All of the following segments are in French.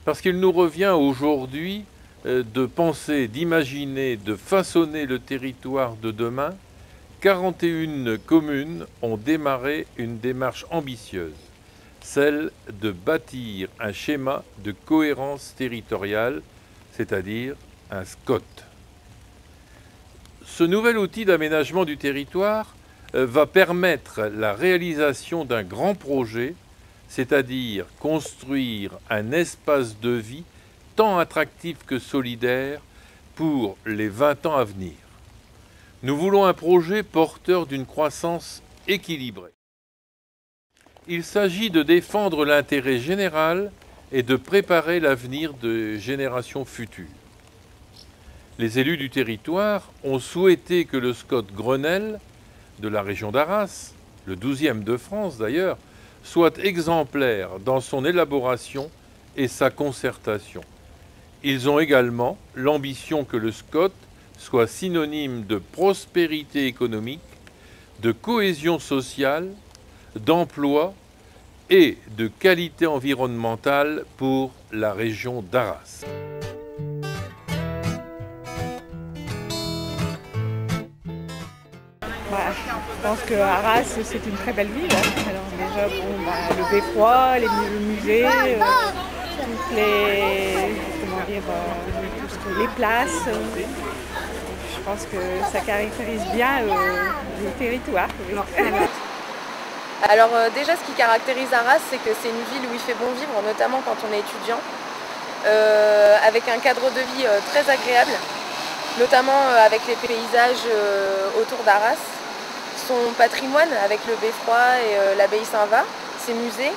Parce qu'il nous revient aujourd'hui de penser, d'imaginer, de façonner le territoire de demain. 41 communes ont démarré une démarche ambitieuse, celle de bâtir un schéma de cohérence territoriale, c'est-à-dire un SCOT. Ce nouvel outil d'aménagement du territoire va permettre la réalisation d'un grand projet, c'est-à-dire construire un espace de vie tant attractif que solidaire pour les 20 ans à venir. Nous voulons un projet porteur d'une croissance équilibrée. Il s'agit de défendre l'intérêt général et de préparer l'avenir de générations futures. Les élus du territoire ont souhaité que le SCOT Grenelle de la région d'Arras, le 12e de France d'ailleurs, soit exemplaire dans son élaboration et sa concertation. Ils ont également l'ambition que le SCOT soit synonyme de prospérité économique, de cohésion sociale, d'emploi et de qualité environnementale pour la région d'Arras. Je pense que Arras, c'est une très belle ville. Alors déjà, le beffroi, le musée, toutes les places. Je pense que ça caractérise bien le territoire. Oui. Alors déjà, ce qui caractérise Arras, c'est que c'est une ville où il fait bon vivre, notamment quand on est étudiant, avec un cadre de vie très agréable, notamment avec les paysages autour d'Arras, son patrimoine avec le beffroi et l'abbaye Saint-Va, ses musées,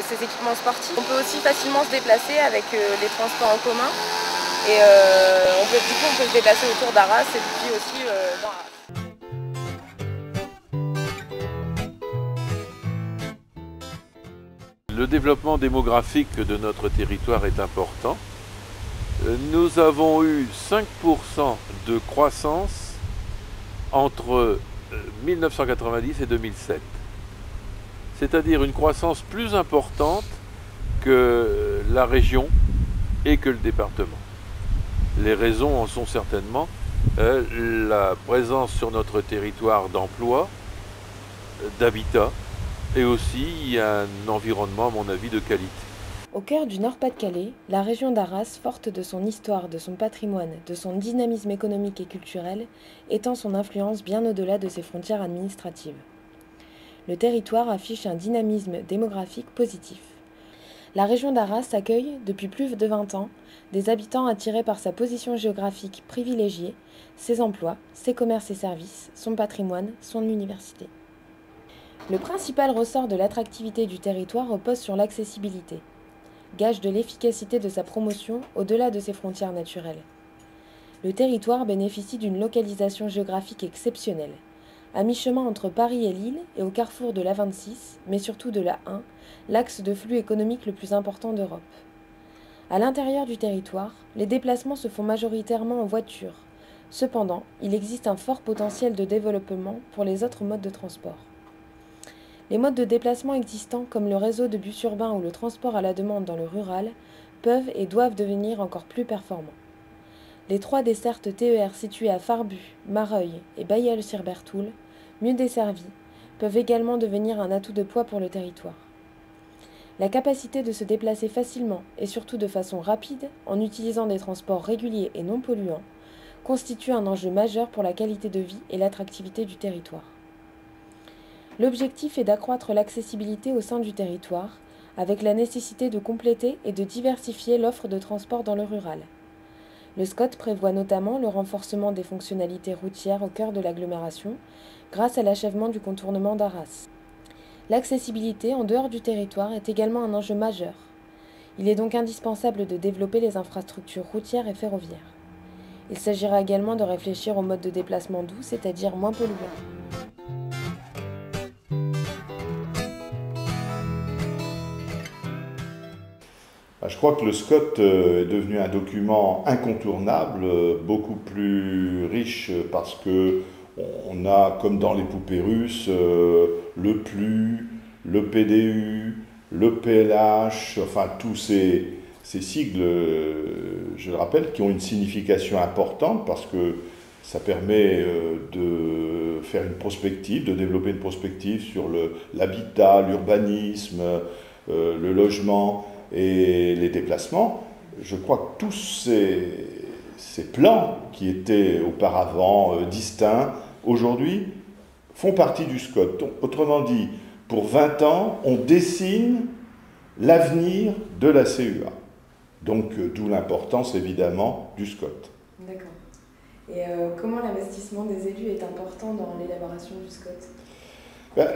ses équipements sportifs. On peut aussi facilement se déplacer avec les transports en commun et on peut se déplacer autour d'Arras et puis aussi dans Arras. Le développement démographique de notre territoire est important. Nous avons eu 5% de croissance entre 1990 et 2007. C'est-à-dire une croissance plus importante que la région et que le département. Les raisons en sont certainement la présence sur notre territoire d'emplois, d'habitat, et aussi un environnement, à mon avis, de qualité. Au cœur du Nord-Pas-de-Calais, la région d'Arras, forte de son histoire, de son patrimoine, de son dynamisme économique et culturel, étend son influence bien au-delà de ses frontières administratives. Le territoire affiche un dynamisme démographique positif. La région d'Arras accueille, depuis plus de 20 ans, des habitants attirés par sa position géographique privilégiée, ses emplois, ses commerces et services, son patrimoine, son université. Le principal ressort de l'attractivité du territoire repose sur l'accessibilité, gage de l'efficacité de sa promotion au-delà de ses frontières naturelles. Le territoire bénéficie d'une localisation géographique exceptionnelle, à mi-chemin entre Paris et Lille et au carrefour de l'A26, mais surtout de l'A1, l'axe de flux économique le plus important d'Europe. À l'intérieur du territoire, les déplacements se font majoritairement en voiture. Cependant, il existe un fort potentiel de développement pour les autres modes de transport. Les modes de déplacement existants, comme le réseau de bus urbains ou le transport à la demande dans le rural, peuvent et doivent devenir encore plus performants. Les 3 dessertes TER situées à Farbus, Mareuil et Bailleul-sur-Berthoul, mieux desservies, peuvent également devenir un atout de poids pour le territoire. La capacité de se déplacer facilement et surtout de façon rapide, en utilisant des transports réguliers et non polluants, constitue un enjeu majeur pour la qualité de vie et l'attractivité du territoire. L'objectif est d'accroître l'accessibilité au sein du territoire, avec la nécessité de compléter et de diversifier l'offre de transport dans le rural. Le SCOT prévoit notamment le renforcement des fonctionnalités routières au cœur de l'agglomération, grâce à l'achèvement du contournement d'Arras. L'accessibilité en dehors du territoire est également un enjeu majeur. Il est donc indispensable de développer les infrastructures routières et ferroviaires. Il s'agira également de réfléchir au mode de déplacement doux, c'est-à-dire moins polluant. Je crois que le SCOT est devenu un document incontournable, beaucoup plus riche parce que on a, comme dans les poupées russes, le PLU, le PDU, le PLH, enfin tous ces Ces sigles, je le rappelle, qui ont une signification importante parce que ça permet de faire une prospective, de développer une prospective sur l'habitat, l'urbanisme, le logement et les déplacements. Je crois que tous ces plans qui étaient auparavant distincts, aujourd'hui, font partie du SCOT. Autrement dit, pour 20 ans, on dessine l'avenir de la CUA. Donc, d'où l'importance, évidemment, du SCOT. D'accord. Et comment l'investissement des élus est important dans l'élaboration du SCOT?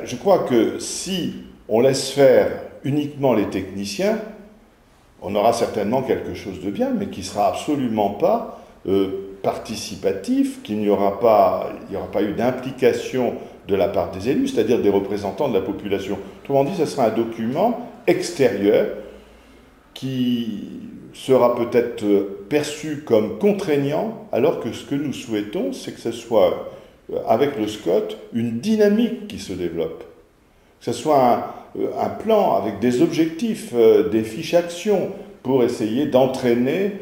Je crois que si on laisse faire uniquement les techniciens, on aura certainement quelque chose de bien, mais qui ne sera absolument pas participatif, qu'il n'y aura pas eu d'implication de la part des élus, c'est-à-dire des représentants de la population. Autrement dit, ce sera un document extérieur qui sera peut-être perçu comme contraignant, alors que ce que nous souhaitons, c'est que ce soit, avec le SCOT, une dynamique qui se développe. Que ce soit un plan avec des objectifs, des fiches actions, pour essayer d'entraîner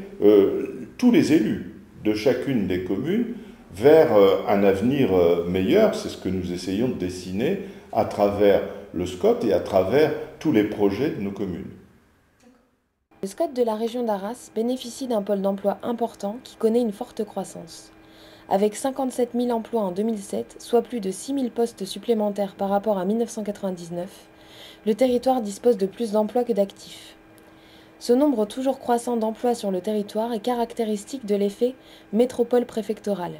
tous les élus de chacune des communes vers un avenir meilleur. C'est ce que nous essayons de dessiner à travers le SCOT et à travers tous les projets de nos communes. Le SCOT de la région d'Arras bénéficie d'un pôle d'emploi important qui connaît une forte croissance. Avec 57 000 emplois en 2007, soit plus de 6 000 postes supplémentaires par rapport à 1999, le territoire dispose de plus d'emplois que d'actifs. Ce nombre toujours croissant d'emplois sur le territoire est caractéristique de l'effet métropole préfectorale.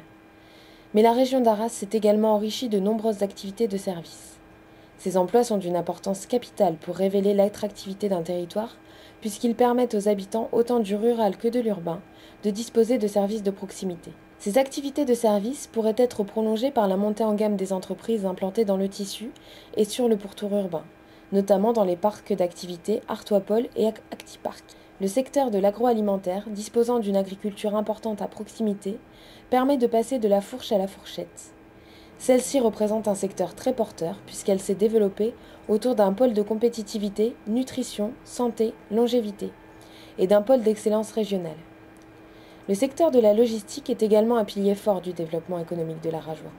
Mais la région d'Arras s'est également enrichie de nombreuses activités de services. Ces emplois sont d'une importance capitale pour révéler l'attractivité d'un territoire, puisqu'ils permettent aux habitants, autant du rural que de l'urbain, de disposer de services de proximité. Ces activités de service pourraient être prolongées par la montée en gamme des entreprises implantées dans le tissu et sur le pourtour urbain, notamment dans les parcs d'activités Artois-Pôle et Actipark. Le secteur de l'agroalimentaire, disposant d'une agriculture importante à proximité, permet de passer de la fourche à la fourchette. Celle-ci représente un secteur très porteur puisqu'elle s'est développée autour d'un pôle de compétitivité, nutrition, santé, longévité et d'un pôle d'excellence régionale. Le secteur de la logistique est également un pilier fort du développement économique de l'Arajois.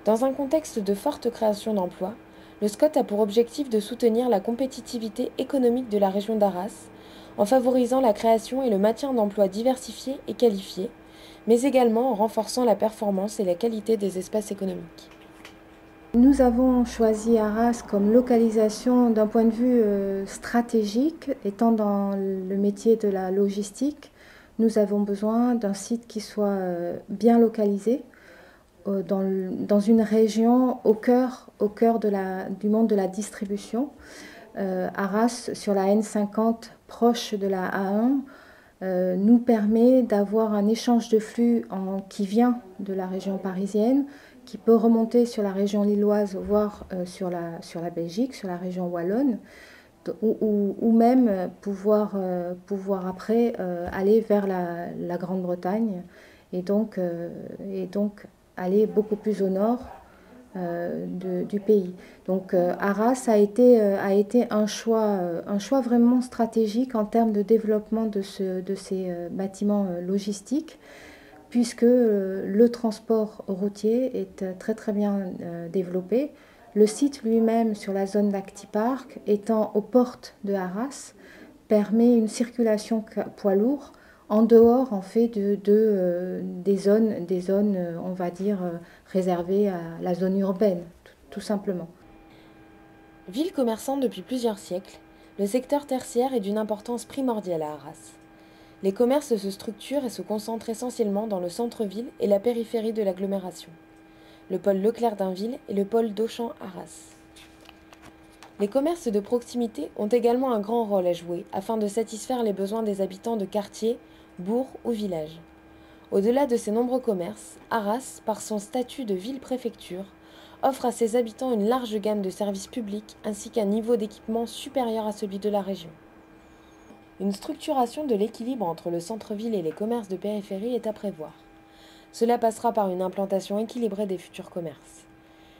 Dans un contexte de forte création d'emplois, le SCOT a pour objectif de soutenir la compétitivité économique de la région d'Arras en favorisant la création et le maintien d'emplois diversifiés et qualifiés, mais également en renforçant la performance et la qualité des espaces économiques. Nous avons choisi Arras comme localisation d'un point de vue stratégique, étant dans le métier de la logistique. Nous avons besoin d'un site qui soit bien localisé, dans une région au cœur du monde de la distribution. Arras, sur la N50, proche de la A1, nous permet d'avoir un échange de flux qui vient de la région parisienne, qui peut remonter sur la région lilloise, voire sur la Belgique, sur la région wallonne, ou même pouvoir après aller vers la Grande-Bretagne et donc aller beaucoup plus au nord du pays. Donc Arras a été un choix vraiment stratégique en termes de développement de ces bâtiments logistiques, puisque le transport routier est très très bien développé. Le site lui-même sur la zone d'Actipark, étant aux portes de Arras, permet une circulation poids lourd en dehors en fait des zones on va dire réservées à la zone urbaine, tout simplement. Ville commerçante depuis plusieurs siècles, le secteur tertiaire est d'une importance primordiale à Arras. Les commerces se structurent et se concentrent essentiellement dans le centre-ville et la périphérie de l'agglomération, le pôle Leclerc d'Inville et le pôle d'Auchan-Arras. Les commerces de proximité ont également un grand rôle à jouer afin de satisfaire les besoins des habitants de quartiers, bourgs ou villages. Au-delà de ces nombreux commerces, Arras, par son statut de ville-préfecture, offre à ses habitants une large gamme de services publics ainsi qu'un niveau d'équipement supérieur à celui de la région. Une structuration de l'équilibre entre le centre-ville et les commerces de périphérie est à prévoir. Cela passera par une implantation équilibrée des futurs commerces.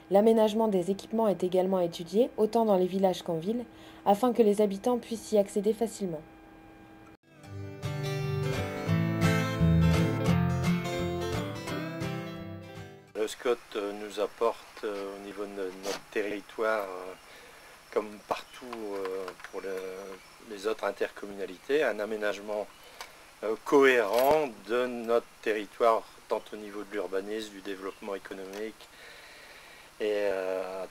L'aménagement des équipements est également étudié, autant dans les villages qu'en ville, afin que les habitants puissent y accéder facilement. SCOT nous apporte au niveau de notre territoire, comme partout pour les autres intercommunalités, un aménagement cohérent de notre territoire, tant au niveau de l'urbanisme, du développement économique et à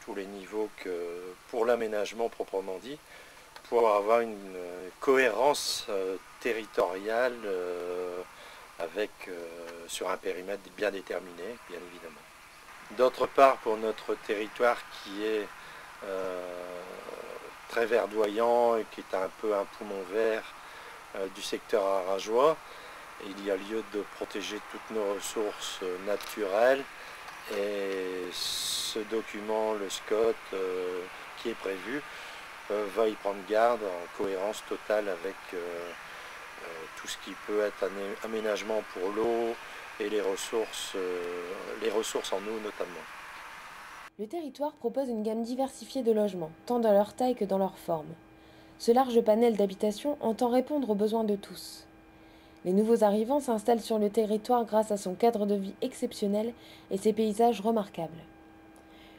tous les niveaux que pour l'aménagement proprement dit, pour avoir une cohérence territoriale sur un périmètre bien déterminé, bien évidemment. D'autre part, pour notre territoire qui est très verdoyant et qui est un peu un poumon vert du secteur arageois, il y a lieu de protéger toutes nos ressources naturelles et ce document, le SCOT, qui est prévu, va y prendre garde en cohérence totale avec tout ce qui peut être un aménagement pour l'eau et les ressources en eau notamment. Le territoire propose une gamme diversifiée de logements, tant dans leur taille que dans leur forme. Ce large panel d'habitation entend répondre aux besoins de tous. Les nouveaux arrivants s'installent sur le territoire grâce à son cadre de vie exceptionnel et ses paysages remarquables.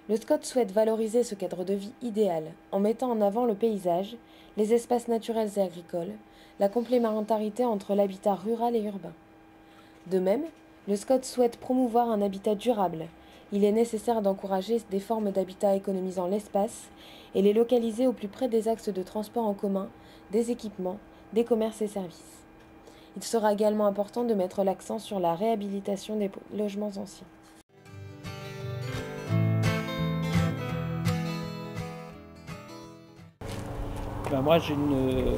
Le SCOT souhaite valoriser ce cadre de vie idéal en mettant en avant le paysage, les espaces naturels et agricoles, la complémentarité entre l'habitat rural et urbain. De même, le SCOT souhaite promouvoir un habitat durable. Il est nécessaire d'encourager des formes d'habitat économisant l'espace et les localiser au plus près des axes de transport en commun, des équipements, des commerces et services. Il sera également important de mettre l'accent sur la réhabilitation des logements anciens. Moi j'ai une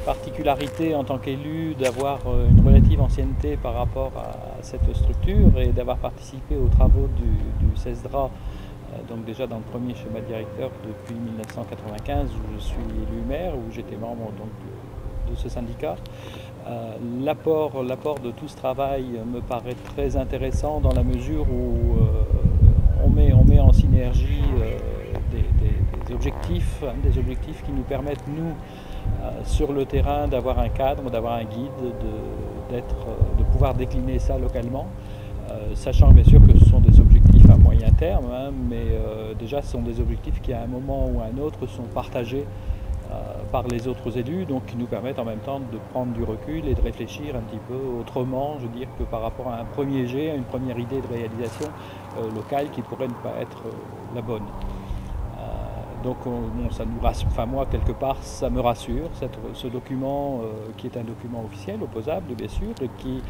particularité en tant qu'élu d'avoir une relative ancienneté par rapport à cette structure et d'avoir participé aux travaux du CESDRA, donc déjà dans le premier schéma directeur depuis 1995 où je suis élu maire, où j'étais membre donc, de ce syndicat. L'apport de tout ce travail me paraît très intéressant dans la mesure où on met en synergie des objectifs qui nous permettent, nous, sur le terrain, d'avoir un cadre, d'avoir un guide, de pouvoir décliner ça localement, sachant bien sûr que ce sont des objectifs à moyen terme, hein, mais déjà ce sont des objectifs qui à un moment ou à un autre sont partagés par les autres élus, donc qui nous permettent en même temps de prendre du recul et de réfléchir un petit peu autrement, je veux dire, que par rapport à un premier jet, à une première idée de réalisation locale qui pourrait ne pas être la bonne. Donc bon, ça nous rassure, enfin moi quelque part ça me rassure, ce document qui est un document officiel, opposable bien sûr, et qui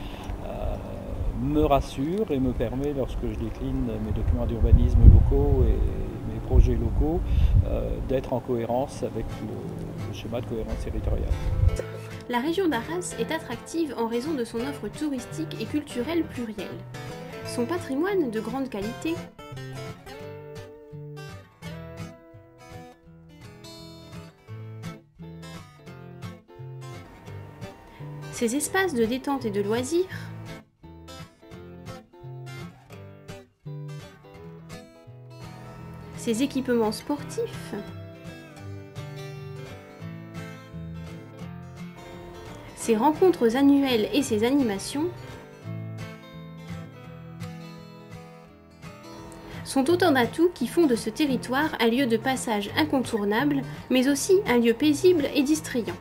me rassure et me permet, lorsque je décline mes documents d'urbanisme locaux et mes projets locaux, d'être en cohérence avec le schéma de cohérence territoriale. La région d'Arras est attractive en raison de son offre touristique et culturelle plurielle. Son patrimoine de grande qualité, ses espaces de détente et de loisirs, ses équipements sportifs, ses rencontres annuelles et ses animations sont autant d'atouts qui font de ce territoire un lieu de passage incontournable, mais aussi un lieu paisible et distrayant.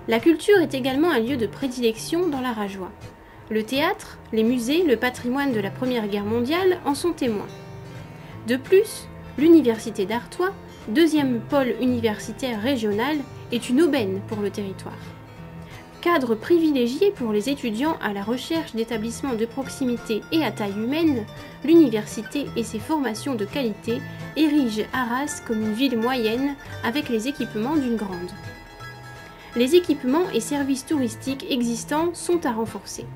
La culture est également un lieu de prédilection dans l'Arageois. Le théâtre, les musées, le patrimoine de la Première Guerre mondiale en sont témoins. De plus, l'Université d'Artois, deuxième pôle universitaire régional, est une aubaine pour le territoire. Cadre privilégié pour les étudiants à la recherche d'établissements de proximité et à taille humaine, l'université et ses formations de qualité érigent Arras comme une ville moyenne avec les équipements d'une grande. Les équipements et services touristiques existants sont à renforcer.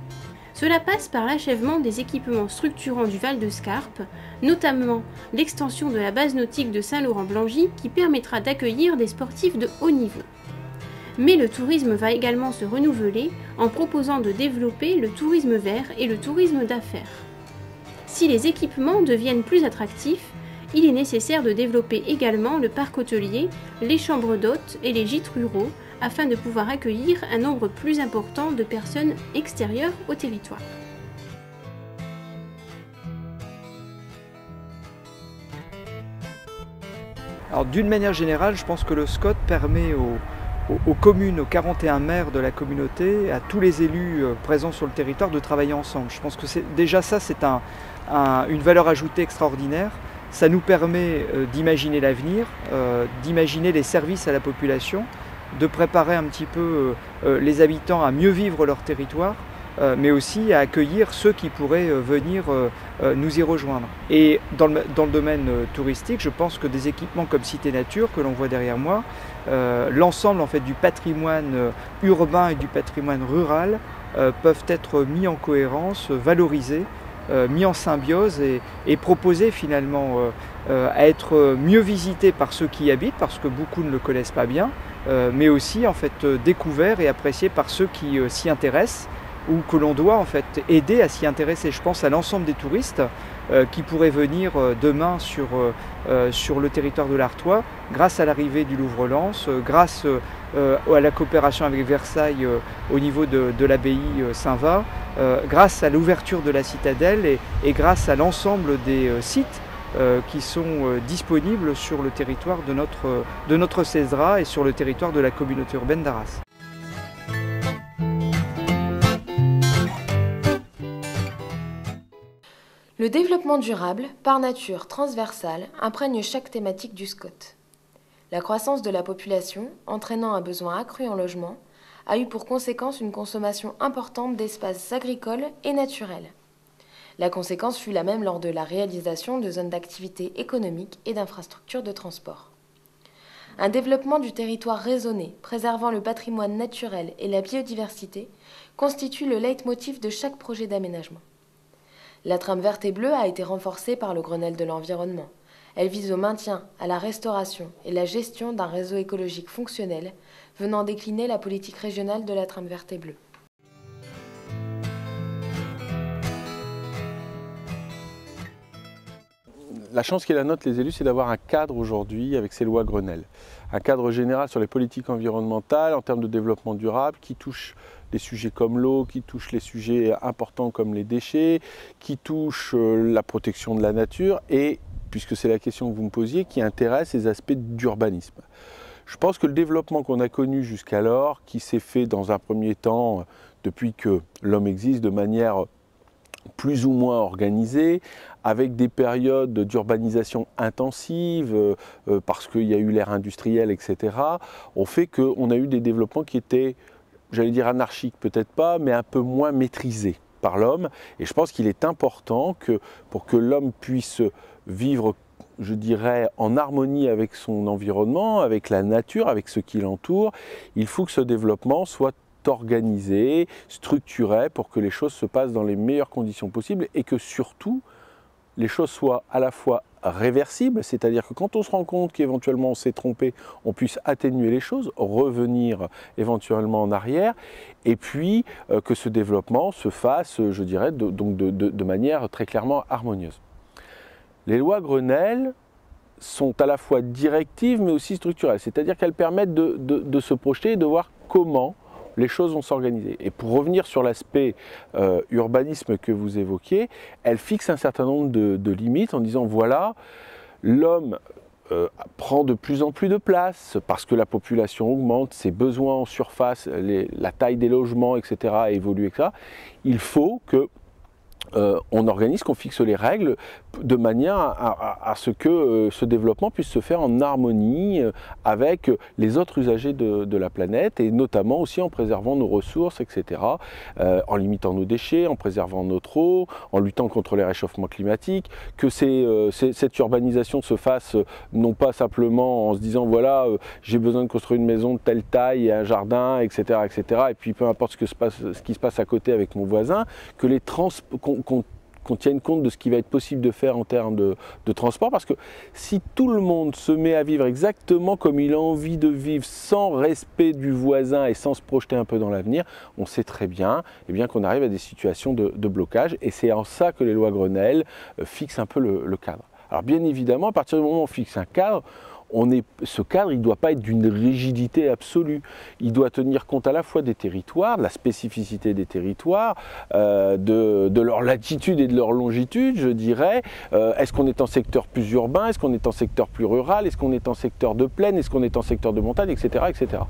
Cela passe par l'achèvement des équipements structurants du Val de Scarpe, notamment l'extension de la base nautique de Saint-Laurent-Blangy qui permettra d'accueillir des sportifs de haut niveau. Mais le tourisme va également se renouveler en proposant de développer le tourisme vert et le tourisme d'affaires. Si les équipements deviennent plus attractifs, il est nécessaire de développer également le parc hôtelier, les chambres d'hôtes et les gîtes ruraux afin de pouvoir accueillir un nombre plus important de personnes extérieures au territoire. Alors d'une manière générale, je pense que le SCOT permet aux communes, aux 41 maires de la communauté, à tous les élus présents sur le territoire de travailler ensemble. Je pense que déjà ça, c'est une valeur ajoutée extraordinaire. Ça nous permet d'imaginer l'avenir, d'imaginer les services à la population, de préparer un petit peu les habitants à mieux vivre leur territoire, mais aussi à accueillir ceux qui pourraient venir nous y rejoindre. Et dans le domaine touristique, je pense que des équipements comme Cité Nature, que l'on voit derrière moi, l'ensemble en fait du patrimoine urbain et du patrimoine rural peuvent être mis en cohérence, valorisés, mis en symbiose et proposés finalement à être mieux visités par ceux qui y habitent, parce que beaucoup ne le connaissent pas bien, mais aussi en fait découverts et appréciés par ceux qui s'y intéressent, ou que l'on doit en fait aider à s'y intéresser. Je pense à l'ensemble des touristes qui pourraient venir demain sur le territoire de l'Artois grâce à l'arrivée du Louvre-Lens, grâce à la coopération avec Versailles au niveau de l'abbaye Saint-Va, grâce à l'ouverture de la citadelle et grâce à l'ensemble des sites qui sont disponibles sur le territoire de notre CESDRA et sur le territoire de la communauté urbaine d'Arras. Le développement durable, par nature transversal, imprègne chaque thématique du SCOT. La croissance de la population, entraînant un besoin accru en logement, a eu pour conséquence une consommation importante d'espaces agricoles et naturels. La conséquence fut la même lors de la réalisation de zones d'activité économique et d'infrastructures de transport. Un développement du territoire raisonné, préservant le patrimoine naturel et la biodiversité, constitue le leitmotiv de chaque projet d'aménagement. La trame verte et bleue a été renforcée par le Grenelle de l'environnement. Elle vise au maintien, à la restauration et la gestion d'un réseau écologique fonctionnel, venant décliner la politique régionale de la trame verte et bleue. La chance qui est la nôtre, les élus, c'est d'avoir un cadre aujourd'hui avec ces lois Grenelle. Un cadre général sur les politiques environnementales en termes de développement durable qui touche des sujets comme l'eau, qui touche les sujets importants comme les déchets, qui touche la protection de la nature et, puisque c'est la question que vous me posiez, qui intéresse les aspects d'urbanisme. Je pense que le développement qu'on a connu jusqu'alors, qui s'est fait dans un premier temps, depuis que l'homme existe, de manière plus ou moins organisée, avec des périodes d'urbanisation intensive, parce qu'il y a eu l'ère industrielle, etc., ont fait qu'on a eu des développements qui étaient, j'allais dire anarchiques, peut-être pas, mais un peu moins maîtrisés par l'homme. Et je pense qu'il est important que pour que l'homme puisse vivre, je dirais, en harmonie avec son environnement, avec la nature, avec ce qui l'entoure, il faut que ce développement soit organisé, structuré pour que les choses se passent dans les meilleures conditions possibles et que surtout les choses soient à la fois réversibles, c'est-à-dire que quand on se rend compte qu'éventuellement on s'est trompé, on puisse atténuer les choses, revenir éventuellement en arrière, et puis que ce développement se fasse, je dirais, de manière très clairement harmonieuse. Les lois Grenelle sont à la fois directives mais aussi structurelles, c'est-à-dire qu'elles permettent de se projeter et de voir comment les choses vont s'organiser. Et pour revenir sur l'aspect urbanisme que vous évoquiez, elle fixe un certain nombre de limites en disant voilà, l'homme prend de plus en plus de place parce que la population augmente, ses besoins en surface, la taille des logements, etc. évolue, etc. Il faut que on organise, qu'on fixe les règles de manière à ce que ce développement puisse se faire en harmonie avec les autres usagers de la planète et notamment aussi en préservant nos ressources, etc., en limitant nos déchets, en préservant notre eau, en luttant contre les réchauffements climatiques, que cette urbanisation se fasse non pas simplement en se disant voilà, j'ai besoin de construire une maison de telle taille et un jardin, etc., et puis peu importe ce qui se passe à côté avec mon voisin, que qu'on tienne compte de ce qui va être possible de faire en termes de transport, parce que si tout le monde se met à vivre exactement comme il a envie de vivre, sans respect du voisin et sans se projeter un peu dans l'avenir, on sait très bien, qu'on arrive à des situations de blocage, et c'est en ça que les lois Grenelle fixent un peu le cadre. Alors bien évidemment, à partir du moment où on fixe un cadre, ce cadre, il ne doit pas être d'une rigidité absolue. Il doit tenir compte à la fois des territoires, de la spécificité des territoires, de leur latitude et de leur longitude, je dirais. Est-ce qu'on est en secteur plus urbain? Est-ce qu'on est en secteur plus rural? Est-ce qu'on est en secteur de plaine? Est-ce qu'on est en secteur de montagne? Etc. etc.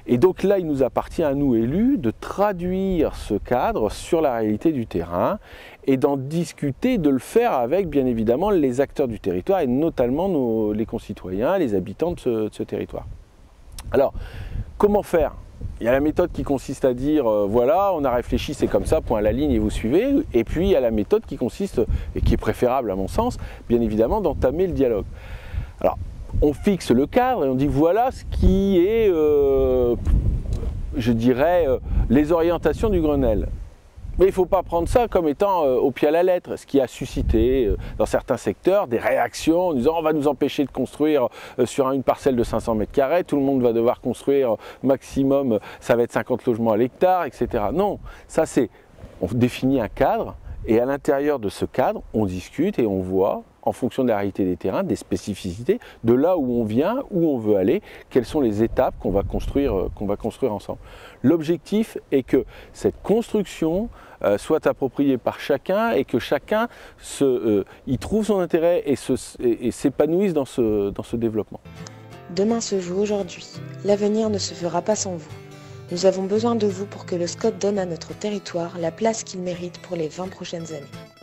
Et donc là, il nous appartient à nous, élus, de traduire ce cadre sur la réalité du terrain et d'en discuter, de le faire avec, bien évidemment, les acteurs du territoire et notamment les concitoyens, les habitants de ce territoire. Alors, comment faire? Il y a la méthode qui consiste à dire, voilà, on a réfléchi, c'est comme ça, point à la ligne et vous suivez. Et puis, il y a la méthode qui consiste, et qui est préférable à mon sens, bien évidemment, d'entamer le dialogue. Alors, on fixe le cadre et on dit voilà ce qui est, je dirais, les orientations du Grenelle. Mais il ne faut pas prendre ça comme étant au pied à la lettre, ce qui a suscité dans certains secteurs des réactions en disant on va nous empêcher de construire sur une parcelle de 500 m², tout le monde va devoir construire maximum, ça va être 50 logements à l'hectare, etc. Non, ça c'est, on définit un cadre et à l'intérieur de ce cadre, on discute et on voit en fonction de la réalité des terrains, des spécificités, de là où on vient, où on veut aller, quelles sont les étapes qu'on va construire ensemble. L'objectif est que cette construction soit appropriée par chacun et que chacun y trouve son intérêt et s'épanouisse dans ce développement. Demain se joue aujourd'hui. L'avenir ne se fera pas sans vous. Nous avons besoin de vous pour que le SCOT donne à notre territoire la place qu'il mérite pour les 20 prochaines années.